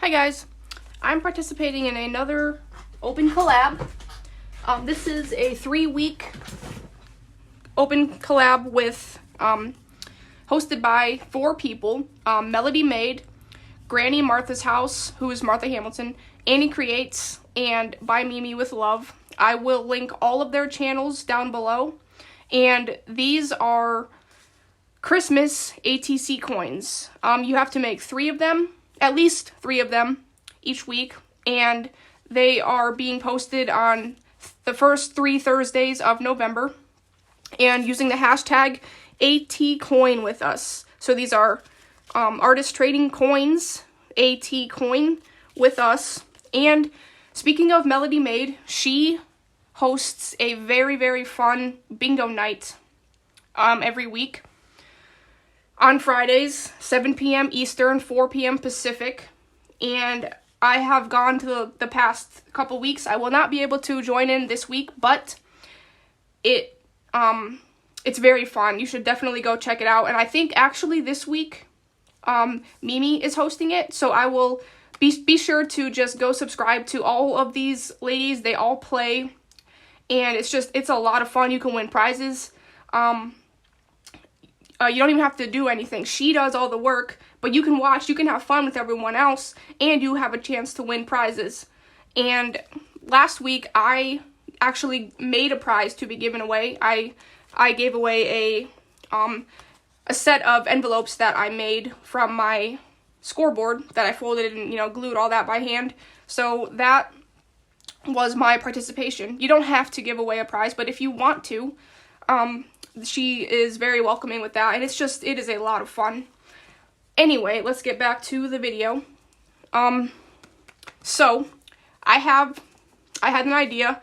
Hi guys, I'm participating in another open collab. This is a 3-week open collab with hosted by 4 people: MelodiMade, Granny Martha's House, who is Martha Hamilton, Annie Creates, and ByMimiwithLove. I will link all of their channels down below, and these are Christmas ATC coins. You have to make 3 of them, at least 3 of them each week, and they are being posted on the first 3 Thursdays of November, and using the hashtag ATCoinWithUs. So these are artist trading coins, ATCoin with us. And speaking of MelodiMade, she hosts a very, very fun bingo night every week on Fridays, 7 p.m. Eastern, 4 p.m. Pacific. And I have gone to the past couple weeks. I will not be able to join in this week, but it's very fun. You should definitely go check it out. And I think actually this week, Mimi is hosting it, so I will be sure to just go subscribe to all of these ladies. They all play, and it's a lot of fun. You can win prizes. You don't even have to do anything. She does all the work, but you can watch, you can have fun with everyone else, and you have a chance to win prizes. And last week, I actually made a prize to be given away. I gave away a set of envelopes that I made from my scoreboard that I folded and, glued all that by hand. So that was my participation. You don't have to give away a prize, but if you want to, she is very welcoming with that, and it is a lot of fun. Anyway, let's get back to the video. So I had an idea.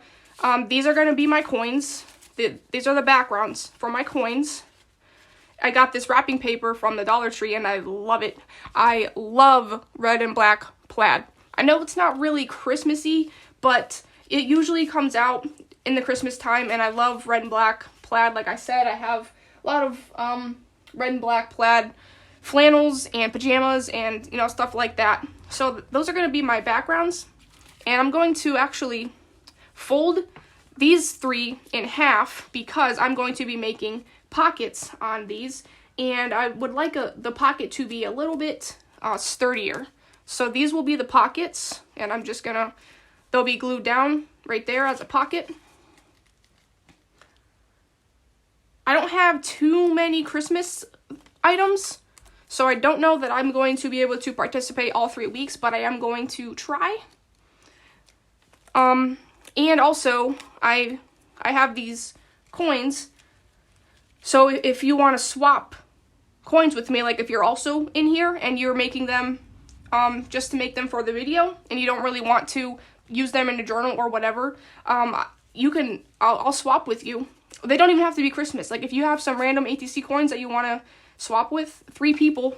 These are going to be my coins. These are the backgrounds for my coins. I got this wrapping paper from the Dollar Tree, and I love it. I love red and black plaid. I know it's not really Christmassy, but it usually comes out in the Christmas time, and I love red and black plaid. Like I said, I have a lot of red and black plaid flannels and pajamas and, stuff like that. So those are going to be my backgrounds, and I'm going to actually fold these 3 in half because I'm going to be making pockets on these, and I would like the pocket to be a little bit sturdier. So these will be the pockets, and they'll be glued down right there as a pocket. I don't have too many Christmas items, so I don't know that I'm going to be able to participate all 3 weeks, but I am going to try. And also, I have these coins, so if you want to swap coins with me, like if you're also in here and you're making them just to make them for the video, and you don't really want to use them in a journal or whatever, I'll swap with you. They don't even have to be Christmas. Like, if you have some random ATC coins that you want to swap with, 3 people,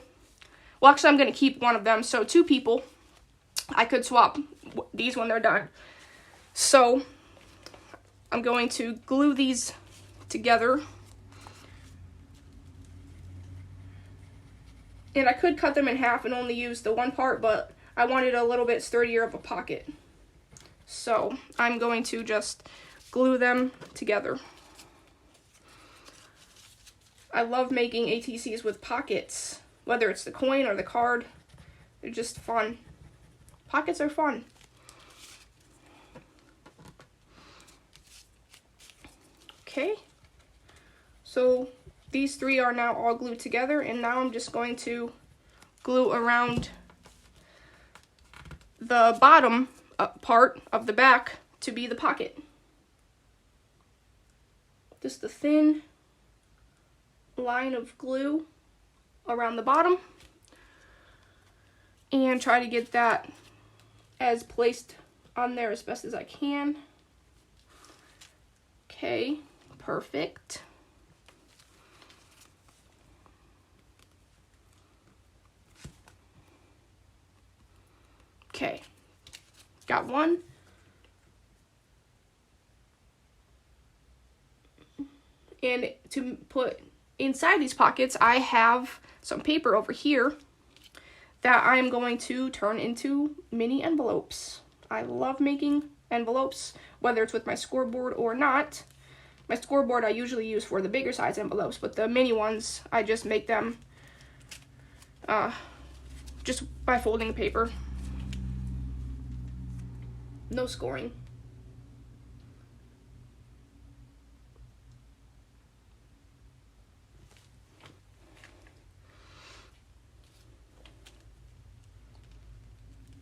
well, actually, I'm going to keep one of them, so 2 people, I could swap these when they're done. So, I'm going to glue these together. And I could cut them in half and only use the one part, but I wanted a little bit sturdier of a pocket. So, I'm going to just glue them together. I love making ATCs with pockets, whether it's the coin or the card. They're just fun. Pockets are fun. Okay, so these 3 are now all glued together, and now I'm just going to glue around the bottom part of the back to be the pocket. Just a thin line of glue around the bottom, and try to get that as placed on there as best as I can. Okay, perfect. Okay, got one. And to put inside these pockets, I have some paper over here that I'm going to turn into mini envelopes. I love making envelopes, whether it's with my scoreboard or not. My scoreboard I usually use for the bigger size envelopes, but the mini ones, I just make them just by folding the paper. No scoring.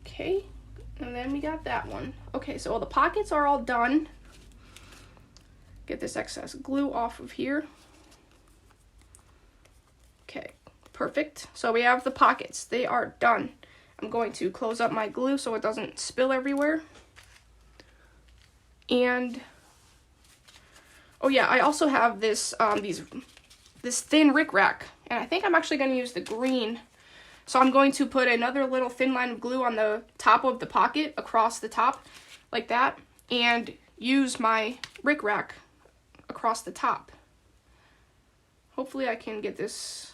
Okay, and then we got that one. Okay, so all the pockets are all done. Get this excess glue off of here. Okay, perfect. So we have the pockets. They are done. I'm going to close up my glue so it doesn't spill everywhere. And oh yeah, I also have this this thin rickrack, and I think I'm actually going to use the green. So I'm going to put another little thin line of glue on the top of the pocket, across the top, like that, and use my rickrack across the top. Hopefully I can get this,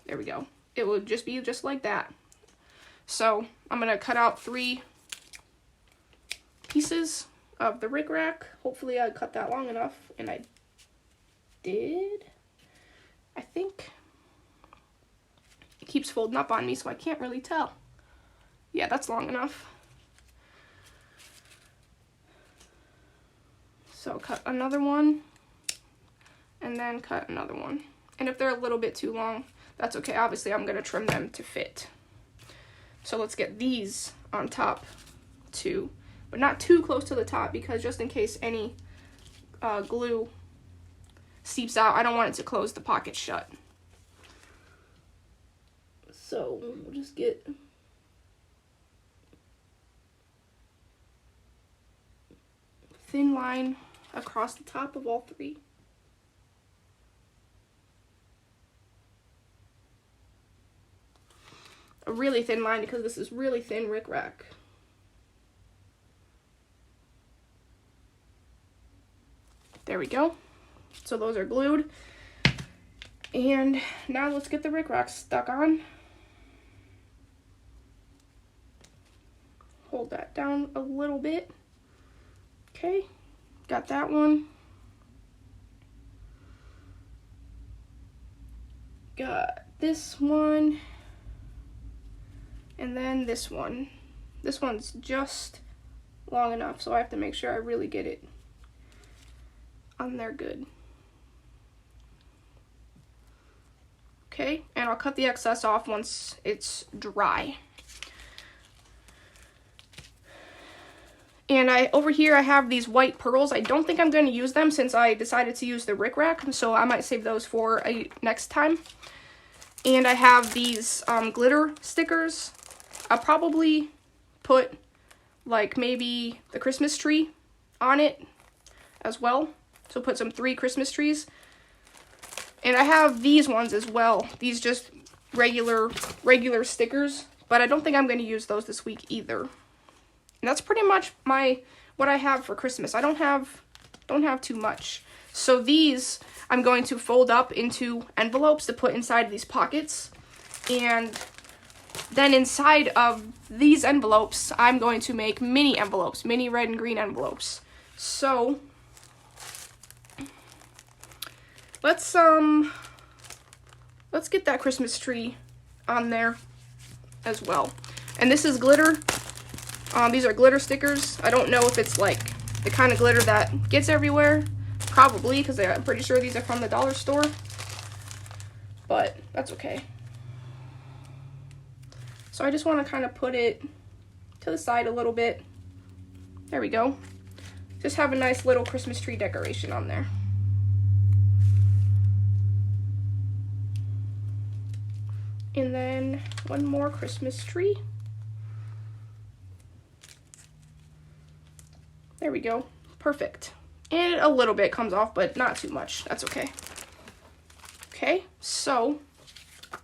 there we go. It will just be just like that. So I'm going to cut out 3 pieces of the rickrack. Hopefully I cut that long enough, and I did, I think. It keeps folding up on me, so I can't really tell. Yeah, that's long enough. So cut another one, and then cut another one. And if they're a little bit too long, that's okay. Obviously, I'm gonna trim them to fit. So let's get these on top too, but not too close to the top, because just in case any glue seeps out, I don't want it to close the pocket shut. So we'll just get thin line across the top of all 3. A really thin line, because this is really thin rickrack. There we go. So those are glued. And now let's get the rickrack stuck on. Hold that down a little bit. Okay, got that one. Got this one. And then this one. This one's just long enough, so I have to make sure I really get it on there good. Okay, and I'll cut the excess off once it's dry. And over here I have these white pearls. I don't think I'm going to use them since I decided to use the rickrack, so I might save those for next time. And I have these glitter stickers. I'll probably put like maybe the Christmas tree on it as well. So put some 3 Christmas trees. And I have these ones as well. These just regular stickers, but I don't think I'm going to use those this week either. And that's pretty much what I have for Christmas. I don't have too much. So these I'm going to fold up into envelopes to put inside these pockets. And then inside of these envelopes, I'm going to make mini envelopes, mini red and green envelopes. So let's get that Christmas tree on there as well. And this is glitter. These are glitter stickers. I don't know if it's like the kind of glitter that gets everywhere. Probably, because I'm pretty sure these are from the dollar store. But that's okay. So I just want to kind of put it to the side a little bit. There we go. Just have a nice little Christmas tree decoration on there. And then one more Christmas tree. There we go. Perfect. And a little bit comes off, but not too much. That's okay. Okay, so,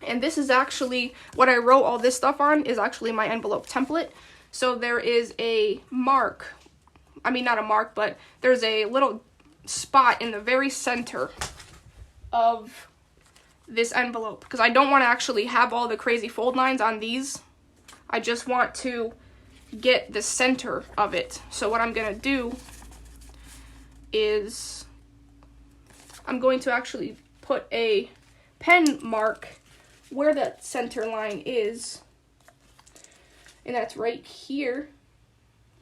and this is actually, what I wrote all this stuff on is actually my envelope template. So there is a mark, I mean not a mark, but there's a little spot in the very center of this envelope because I don't want to actually have all the crazy fold lines on these. I just want to get the center of it. So what I'm going to do is I'm going to actually put a pen mark where that center line is, and that's right here.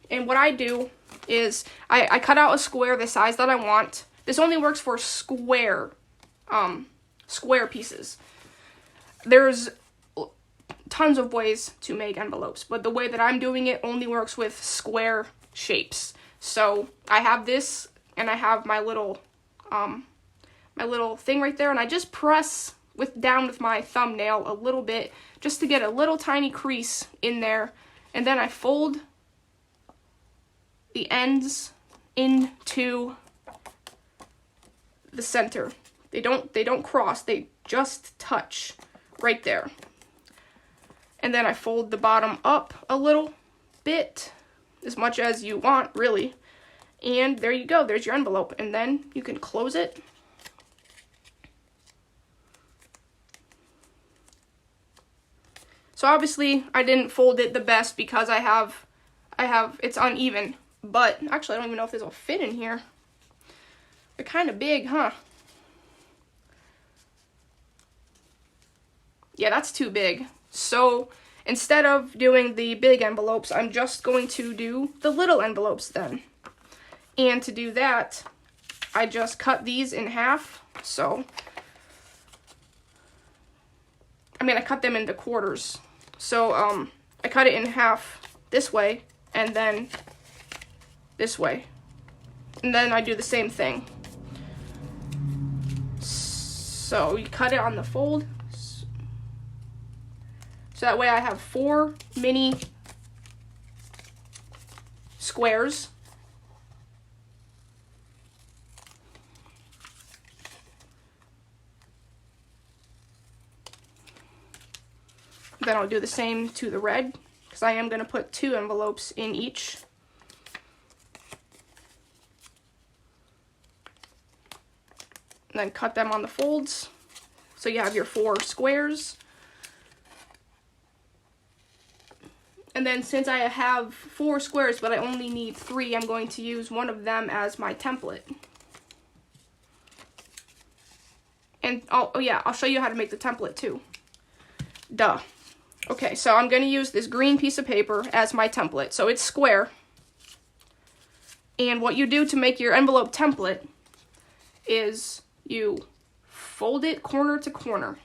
And what I do is I cut out a square the size that I want. This only works for square pieces. There's tons of ways to make envelopes, but the way that I'm doing it only works with square shapes. So I have this, and I have my little thing right there, and I just press down with my thumbnail a little bit just to get a little tiny crease in there, and then I fold the ends into the center. They don't cross, they just touch right there. And then I fold the bottom up a little bit, as much as you want, really. And there you go, there's your envelope. And then you can close it. So obviously I didn't fold it the best because it's uneven. But actually I don't even know if this will fit in here. They're kind of big, huh? Yeah, that's too big. So instead of doing the big envelopes, I'm just going to do the little envelopes then. And to do that, I just cut these in half. So I'm going to cut them into quarters. So I cut it in half this way and then this way. And then I do the same thing. So you cut it on the fold. So that way I have 4 mini squares. Then I'll do the same to the red, because I am going to put 2 envelopes in each. And then cut them on the folds. So you have your 4 squares. And then since I have 4 squares, but I only need 3, I'm going to use one of them as my template. And, oh yeah, I'll show you how to make the template too. Duh. Okay, so I'm going to use this green piece of paper as my template. So it's square. And what you do to make your envelope template is you fold it corner to corner.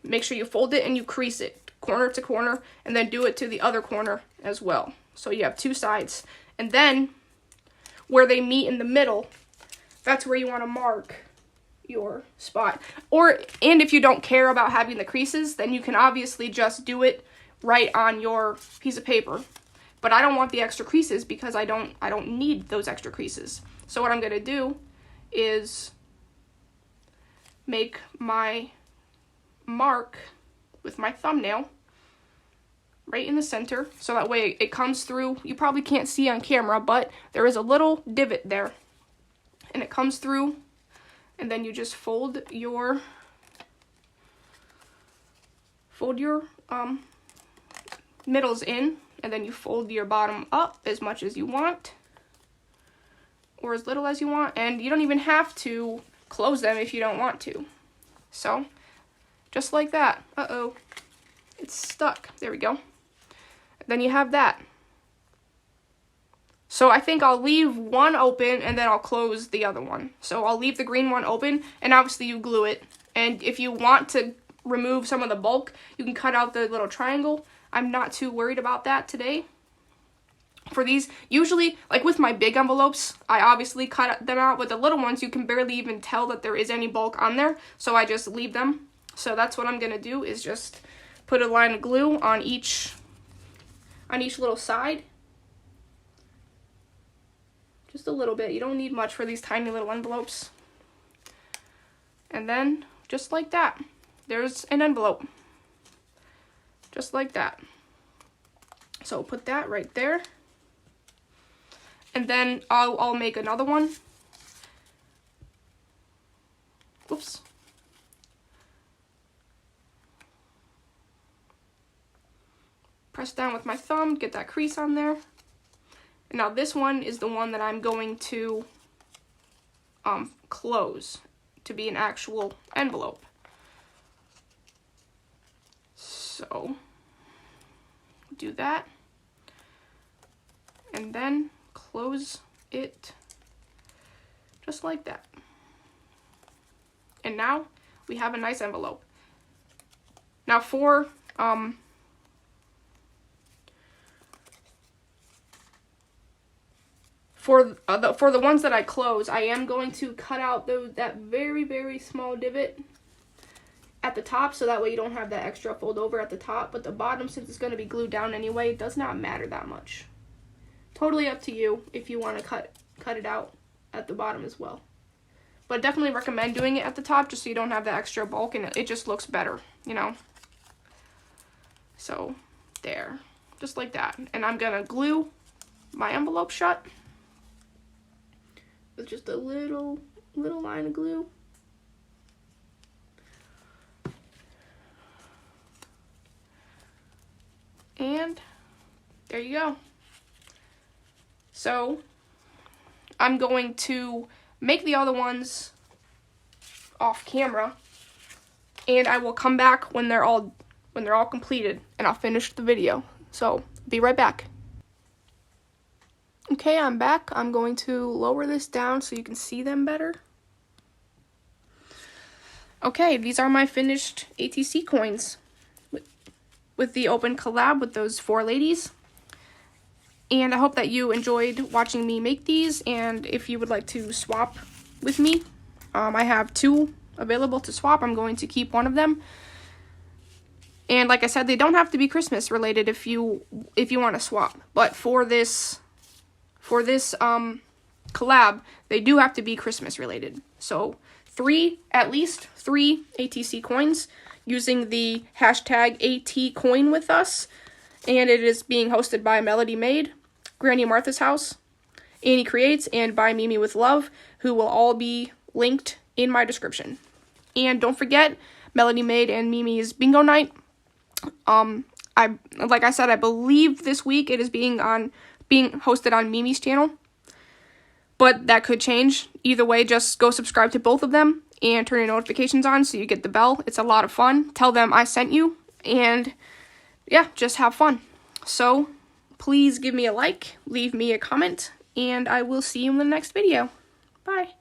Make sure you fold it and you crease it corner to corner, and then do it to the other corner as well. So you have 2 sides. And then where they meet in the middle, that's where you want to mark your spot. And if you don't care about having the creases, then you can obviously just do it right on your piece of paper. But I don't want the extra creases because I don't need those extra creases. So what I'm going to do is make my mark with my thumbnail right in the center, so that way it comes through. You probably can't see on camera, but there is a little divot there, and it comes through, and then you just fold your middles in, and then you fold your bottom up as much as you want, or as little as you want, and you don't even have to close them if you don't want to. So just like that. Uh-oh, it's stuck. There we go. Then you have that. So I think I'll leave one open and then I'll close the other one. So I'll leave the green one open, and obviously you glue it. And if you want to remove some of the bulk, you can cut out the little triangle. I'm not too worried about that today. For these, usually, like with my big envelopes, I obviously cut them out. With the little ones, you can barely even tell that there is any bulk on there. So I just leave them. So that's what I'm going to do, is just put a line of glue on each little side. Just a little bit. You don't need much for these tiny little envelopes. And then, just like that, there's an envelope. Just like that. So put that right there. And then I'll make another one. Oops. press down with my thumb, get that crease on there. And now this one is the one that I'm going to close to be an actual envelope. So do that, and then close it just like that. And now we have a nice envelope. Now for the ones that I close, I am going to cut out that very, very small divot at the top, so that way you don't have that extra fold over at the top. But the bottom, since it's going to be glued down anyway, it does not matter that much. Totally up to you if you want to cut it out at the bottom as well. But definitely recommend doing it at the top, just so you don't have that extra bulk, and it just looks better, you know. So there, just like that. And I'm gonna glue my envelope shut with just a little line of glue. And there you go. So I'm going to make the other ones off camera, and I will come back when they're all completed, and I'll finish the video. So be right back. Okay, I'm back. I'm going to lower this down so you can see them better. Okay, these are my finished ATC coins with the open collab with those 4 ladies. And I hope that you enjoyed watching me make these, and if you would like to swap with me, I have 2 available to swap. I'm going to keep one of them. And like I said, they don't have to be Christmas related if you want to swap. But for this collab, they do have to be Christmas related. So at least 3 ATC coins using the hashtag ATCoinWithUs. And it is being hosted by MelodiMade, Granny Martha's House, Annie Creates, and ByMimiwithLove, who will all be linked in my description. And don't forget, MelodiMade and Mimi's Bingo Night. Like I said, I believe this week it is being hosted on Mimi's channel, but that could change. Either way, just go subscribe to both of them and turn your notifications on so you get the bell. It's a lot of fun. Tell them I sent you, and yeah, just have fun. So please give me a like, leave me a comment, and I will see you in the next video. Bye.